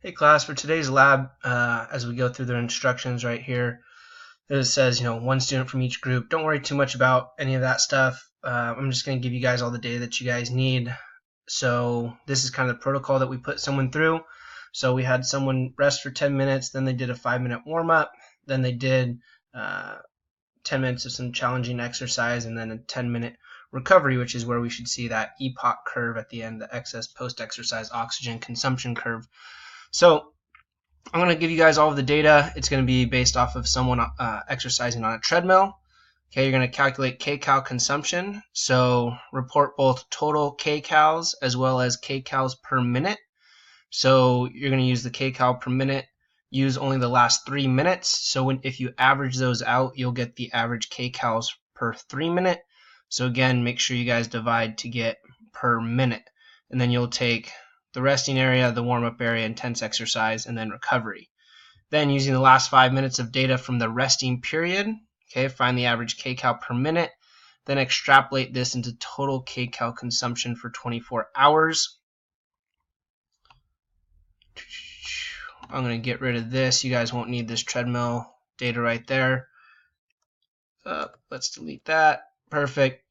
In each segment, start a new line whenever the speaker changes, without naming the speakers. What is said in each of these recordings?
Hey class, for today's lab, as we go through their instructions right here, it says, one student from each group. Don't worry too much about any of that stuff. I'm just going to give you guys all the data that you guys need. So this is kind of the protocol that we put someone through. So we had someone rest for 10 minutes, then they did a 5-minute warm-up, then they did 10 minutes of some challenging exercise, and then a 10-minute recovery, which is where we should see that EPOC curve at the end, the excess post-exercise oxygen consumption curve. So I'm going to give you guys all of the data. It's going to be based off of someone exercising on a treadmill. Okay, you're going to calculate kcal consumption. So report both total kcals as well as kcals per minute. So you're going to use the kcal per minute. Use only the last 3 minutes. So if you average those out, you'll get the average kcals per 3 minute. So again, make sure you guys divide to get per minute. And then you'll take the resting area, the warm-up area, intense exercise, and then recovery. Then using the last 5 minutes of data from the resting period, okay, find the average kcal per minute, then extrapolate this into total kcal consumption for 24 hours. I'm going to get rid of this. You guys won't need this treadmill data right there. Let's delete that. Perfect.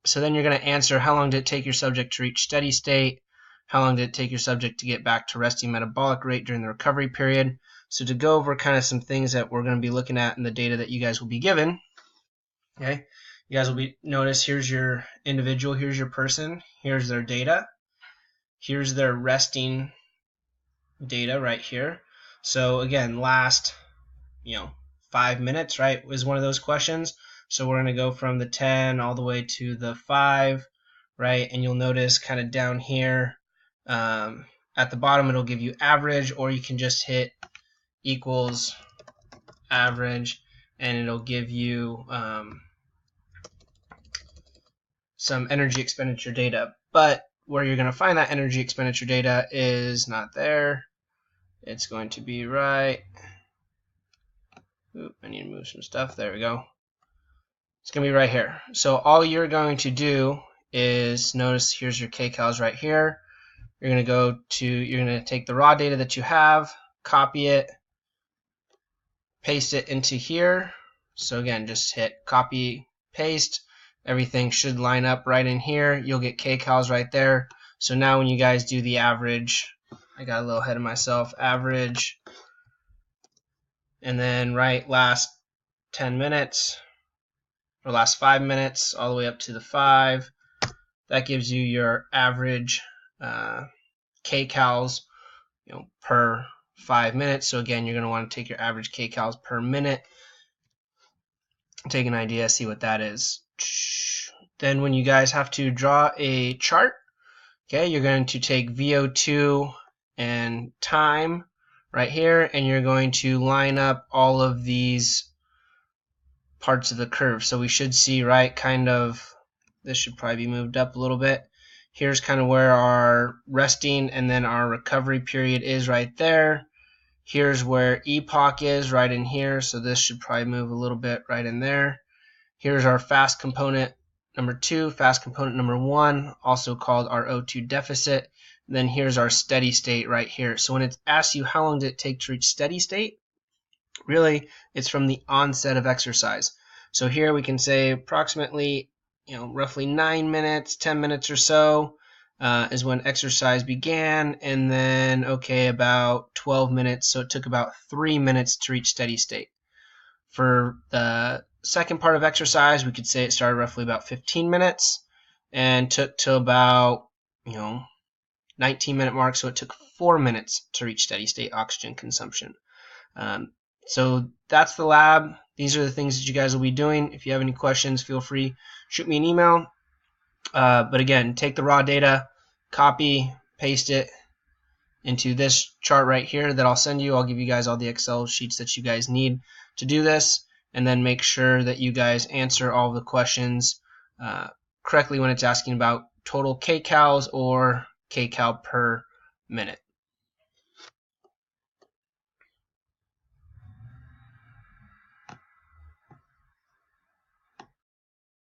So then you're going to answer how long did it take your subject to reach steady state, how long did it take your subject to get back to resting metabolic rate during the recovery period. So to go over kind of some things that we're going to be looking at in the data that you guys will be given, okay, you guys will notice here's your individual, here's your person, here's their data, here's their resting data right here. So again, last 5 minutes, right, is one of those questions. So we're going to go from the 10 all the way to the 5, right, and you'll notice kind of down here at the bottom it'll give you average, or you can just hit equals average and it'll give you some energy expenditure data. But where you're going to find that energy expenditure data is not there. It's going to be right. Oop, I need to move some stuff. There we go. It's going to be right here. So all you're going to do is notice here's your kcals right here. You're going to take the raw data that you have, copy it, paste it into here. So again, just hit copy, paste. Everything should line up right in here. You'll get kcals right there. So now when you guys do the average, I got a little ahead of myself, average, and then last 10 minutes, or last 5 minutes, all the way up to the 5. That gives you your average kcals, per 5 minutes. So again, you're going to want to take your average kcals per minute, take an idea, see what that is. Then when you guys have to draw a chart, okay, you're going to take VO2 and time right here, and you're going to line up all of these parts of the curve. So we should see, right, kind of, this should probably be moved up a little bit. Here's kind of where our resting and then our recovery period is right there. Here's where EPOC is right in here, so this should probably move a little bit right in there. Here's our fast component number 2, fast component number 1, also called our O2 deficit. Then here's our steady state right here. So when it asks you how long did it take to reach steady state, really it's from the onset of exercise. So here we can say approximately, roughly 9 minutes, 10 minutes or so is when exercise began, and then about 12 minutes, so it took about 3 minutes to reach steady state. For the second part of exercise, we could say it started roughly about 15 minutes and took till about 19-minute mark, so it took 4 minutes to reach steady state oxygen consumption. So that's the lab. These are the things that you guys will be doing. If you have any questions, feel free, shoot me an email. But again, take the raw data, copy, paste it into this chart right here that I'll send you. I'll give you guys all the Excel sheets that you guys need to do this, and then make sure that you guys answer all of the questions correctly when it's asking about total kcals or kcal per minute.